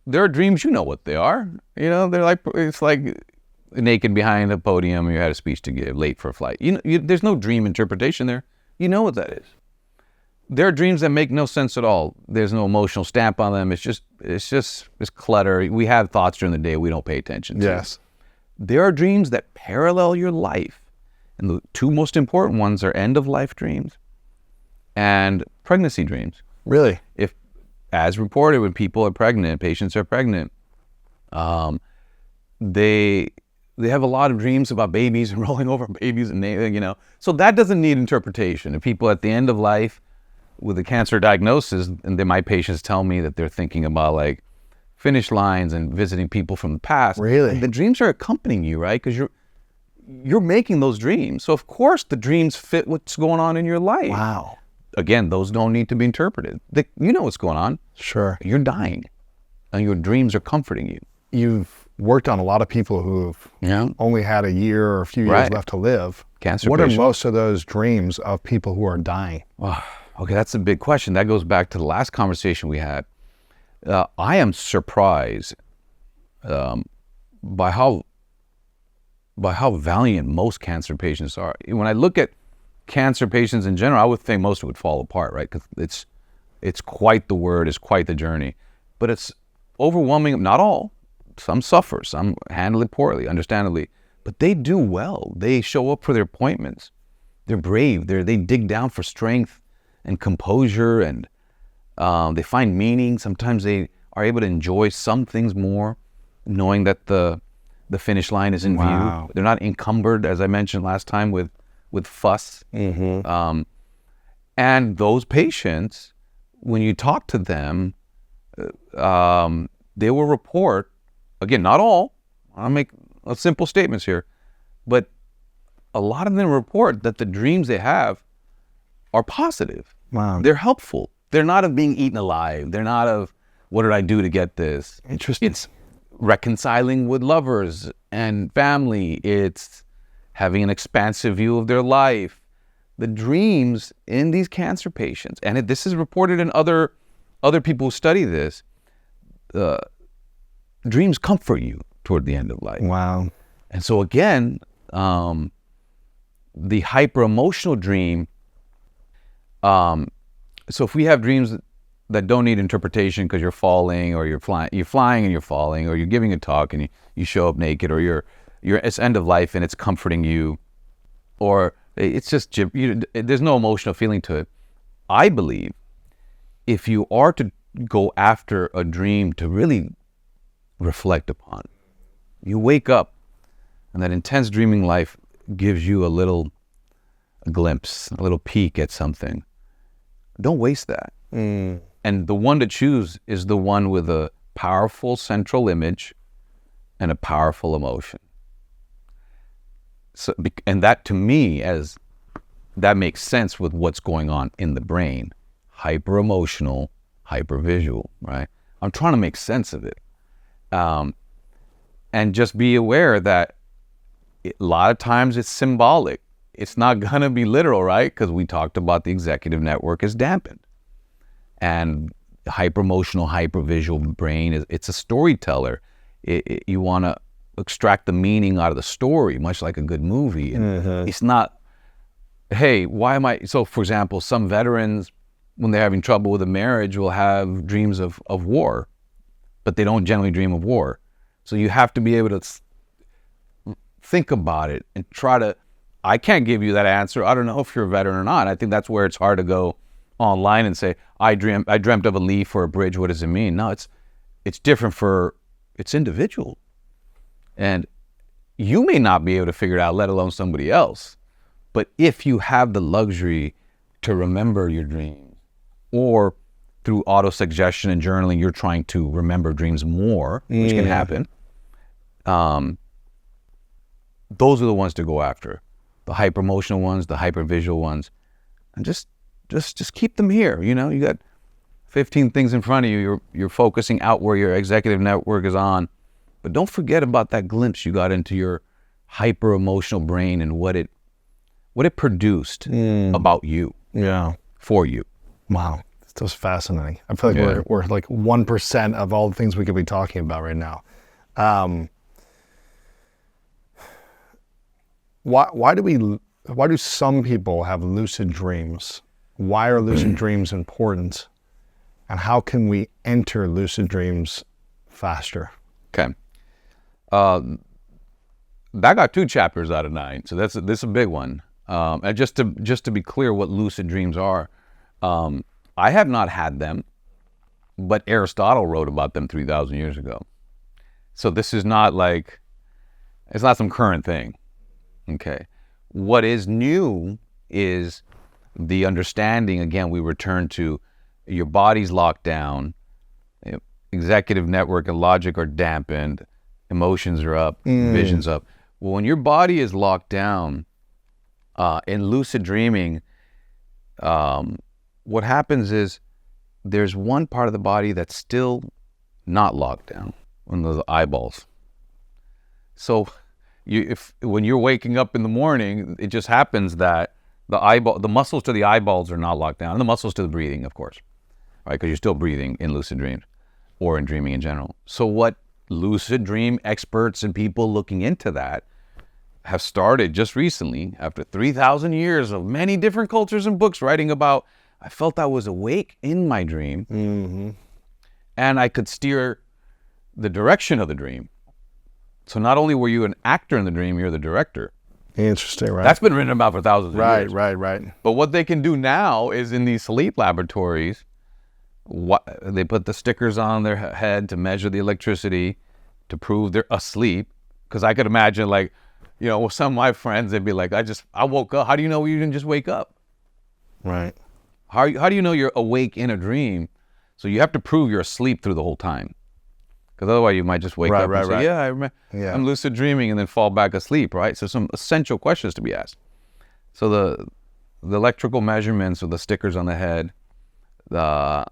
there are dreams, you know what they are. They're like, it's like naked behind a podium, you had a speech to give, late for a flight. There's no dream interpretation there. You know what that is. There are dreams that make no sense at all. There's no emotional stamp on them. It's clutter. We have thoughts during the day we don't pay attention to. Yes. There are dreams that parallel your life. And the two most important ones are end-of-life dreams and pregnancy dreams. Really? If, as reported, when people are pregnant, patients are pregnant, they have a lot of dreams about babies and rolling over babies, and so that doesn't need interpretation. If people at the end of life with a cancer diagnosis, and then my patients tell me that they're thinking about like finish lines and visiting people from the past. Really? The dreams are accompanying you, right? Because you're making those dreams. So of course the dreams fit what's going on in your life. Wow. Again, those don't need to be interpreted. You know what's going on. Sure. You're dying, and your dreams are comforting you. You've worked on a lot of people who've only had a year or a few years left to live. Cancer What patients. are most of those dreams of people who are dying? Okay, that's a big question. That goes back to the last conversation we had. I am surprised by how valiant most cancer patients are. When I look at cancer patients in general, I would think most would fall apart, right? Because it's quite the word, it's quite the journey. But it's overwhelming. Not all. Some suffer, some handle it poorly, understandably. But they do well. They show up for their appointments. They're brave. They dig down for strength and composure, and they find meaning. Sometimes they are able to enjoy some things more, knowing that the finish line is in view. They're not encumbered, as I mentioned last time, with fuss. Mm-hmm. And those patients, when you talk to them, they will report, again, not all, I'll make simple statements here, but a lot of them report that the dreams they have are positive. Wow. They're helpful. They're not of being eaten alive. They're not of, what did I do to get this? Interesting. It's reconciling with lovers and family. It's having an expansive view of their life. The dreams in these cancer patients, and this is reported in other people who study this, dreams comfort you toward the end of life. Wow. And so again, the hyper-emotional dream, so if we have dreams that don't need interpretation because you're falling or you're flying and you're falling, or you're giving a talk and you show up naked, or it's end of life and it's comforting you, or it's just, there's no emotional feeling to it. I believe if you are to go after a dream to really reflect upon, you wake up and that intense dreaming life gives you a glimpse, a little peek at something. Don't waste that. And the one to choose is the one with a powerful central image and a powerful emotion. So, and that to me, that makes sense with what's going on in the brain. Hyper emotional, hyper visual, right? I'm trying to make sense of it. And just be aware that a lot of times it's symbolic. It's not going to be literal, right? Because we talked about the executive network is dampened. And hyper-emotional, hyper-visual brain, it's a storyteller. You want to extract the meaning out of the story, much like a good movie. And it's not, hey, why am I... So, for example, some veterans, when they're having trouble with a marriage, will have dreams of war, but they don't generally dream of war. So you have to be able to think about it and try to... I can't give you that answer. I don't know if you're a veteran or not. I think that's where it's hard to go online and say, I dreamt of a leaf or a bridge. What does it mean? No, it's different it's individual. And you may not be able to figure it out, let alone somebody else. But if you have the luxury to remember your dreams, or through auto-suggestion and journaling, you're trying to remember dreams more, which can happen, those are the ones to go after. The hyper-emotional ones, the hyper-visual ones. And just keep them here. You got 15 things in front of you. You're focusing out where your executive network is on. But don't forget about that glimpse you got into your hyper-emotional brain and what it produced about you. Yeah. For you. Wow. That's fascinating. I feel like we're like 1% of all the things we could be talking about right now. Why do some people have lucid dreams? Why are lucid dreams important? And how can we enter lucid dreams faster? Okay. That got 2 chapters out of 9, so this is a big one. And just to be clear, what lucid dreams are, I have not had them, but Aristotle wrote about them 3,000 years ago. So this is not like, it's not some current thing. Okay. What is new is the understanding. Again, we return to your body's locked down, executive network and logic are dampened, emotions are up, vision's up. Well, when your body is locked down, in lucid dreaming, what happens is there's one part of the body that's still not locked down, one of those eyeballs. So when you're waking up in the morning, it just happens that the muscles to the eyeballs are not locked down, and the muscles to the breathing, of course, right? Because you're still breathing in lucid dreams or in dreaming in general. So what lucid dream experts and people looking into that have started just recently, after 3,000 years of many different cultures and books writing about, I felt I was awake in my dream, and I could steer the direction of the dream. So not only were you an actor in the dream, you're the director. Interesting, right? That's been written about for thousands of years. Right. But what they can do now is in these sleep laboratories, they put the stickers on their head to measure the electricity to prove they're asleep. Because I could imagine, like, with some of my friends, they'd be like, I woke up. How do you know you didn't just wake up? Right. How do you know you're awake in a dream? So you have to prove you're asleep through the whole time. Because otherwise you might just wake up and say, I remember, I'm lucid dreaming, and then fall back asleep, right? So some essential questions to be asked. So the electrical measurements or the stickers on the head, the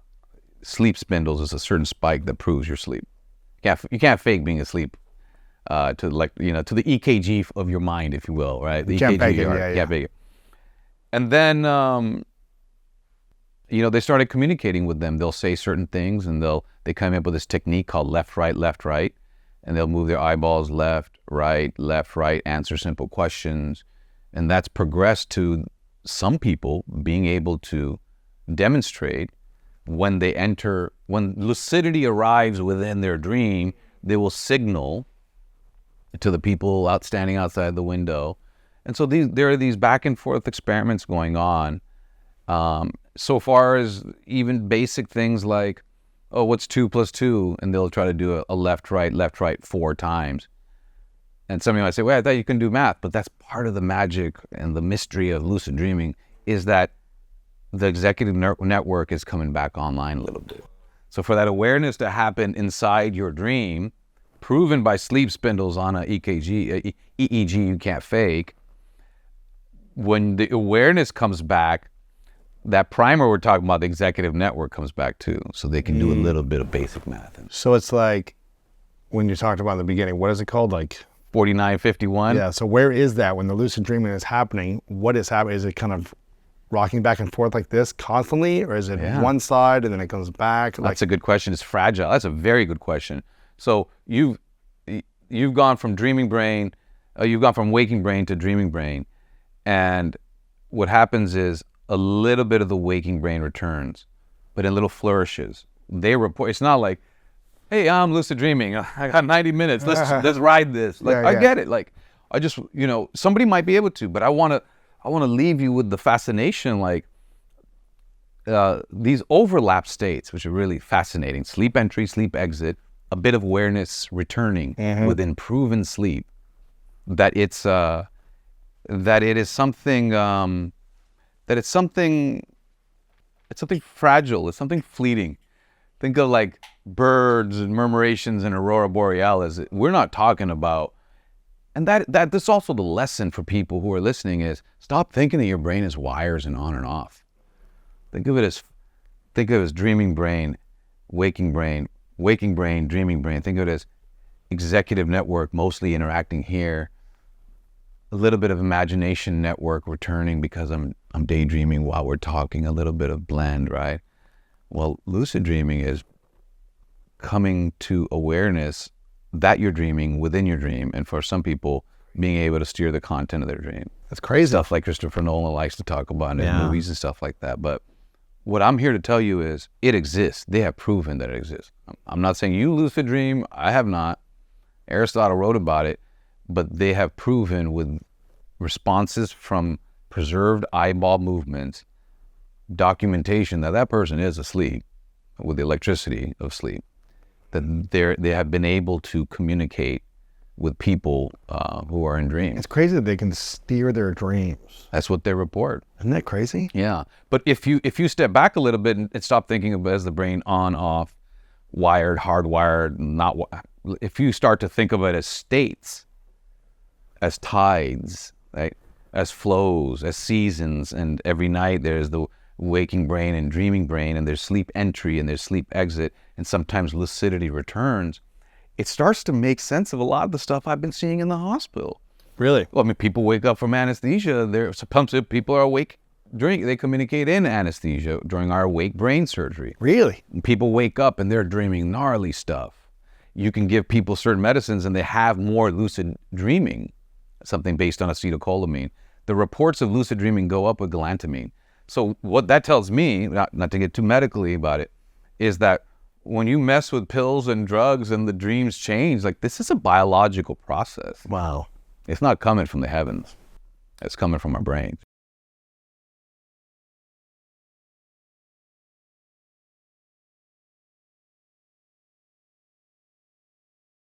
sleep spindles is a certain spike that proves you're asleep. You can't fake being asleep to the EKG of your mind, if you will, right? The you can't EKG fake it, can't fake it. And then they started communicating with them. They'll say certain things, and they come up with this technique called left, right, and they'll move their eyeballs left, right, answer simple questions. And that's progressed to some people being able to demonstrate when lucidity arrives within their dream, they will signal to the people standing outside the window. And so there are these back and forth experiments going on. So far as even basic things like, what's 2 + 2? And they'll try to do a left, right 4 times. And some of you might say, I thought you can do math. But that's part of the magic and the mystery of lucid dreaming, is that the executive network is coming back online a little bit. So for that awareness to happen inside your dream, proven by sleep spindles on an EEG you can't fake, when the awareness comes back, that primer we're talking about, the executive network, comes back too, so they can do a little bit of basic math. So it's like when you talked about in the beginning, what is it called? Like 4951? Yeah, so where is that when the lucid dreaming is happening? What is happening? Is it kind of rocking back and forth like this constantly, or is it one side and then it comes back? That's a good question. It's fragile. That's a very good question. So you've gone from dreaming brain, you've gone from waking brain to dreaming brain, and what happens is a little bit of the waking brain returns, but in little flourishes. They report. It's not like, hey, I'm lucid dreaming. I got 90 minutes. Let's ride this. I get it. Like, I just, somebody might be able to, but I want to leave you with the fascination, like these overlap states, which are really fascinating. Sleep entry, sleep exit, a bit of awareness returning within proven sleep. That it is something. That it's something fragile. It's something fleeting. Think of like birds and murmurations and aurora borealis. We're not talking about, and that's also the lesson for people who are listening, is stop thinking that your brain is wires and on and off. Think of it as dreaming brain, waking brain, dreaming brain. Think of it as executive network, mostly interacting here. A little bit of imagination network returning because I'm daydreaming while we're talking, a little bit of blend, right? Well, lucid dreaming is coming to awareness that you're dreaming within your dream, and for some people, being able to steer the content of their dream. That's crazy. Stuff like Christopher Nolan likes to talk about in Yeah. movies and stuff like that. But what I'm here to tell you is it exists. They have proven that it exists. I'm not saying you lucid dream. I have not. Aristotle wrote about it, but they have proven with responses from preserved eyeball movements, documentation that that person is asleep with the electricity of sleep, that they have been able to communicate with people who are in dreams. It's crazy that they can steer their dreams. That's what they report. Isn't that crazy? Yeah. But if you step back a little bit and stop thinking of it as the brain on, off, wired, hardwired, not, if you start to think of it as states, as tides, right? As flows, as seasons, and every night there's the waking brain and dreaming brain, and there's sleep entry and there's sleep exit, and sometimes lucidity returns. It starts to make sense of a lot of the stuff I've been seeing in the hospital. Really? Well, I mean, people wake up from anesthesia. Sometimes people are awake they communicate in anesthesia during our awake brain surgery. Really? And people wake up and they're dreaming gnarly stuff. You can give people certain medicines and they have more lucid dreaming, something based on acetylcholine. The reports of lucid dreaming go up with galantamine. So what that tells me, not to get too medically about it, is that when you mess with pills and drugs and the dreams change, like this is a biological process. Wow. It's not coming from the heavens. It's coming from our brains.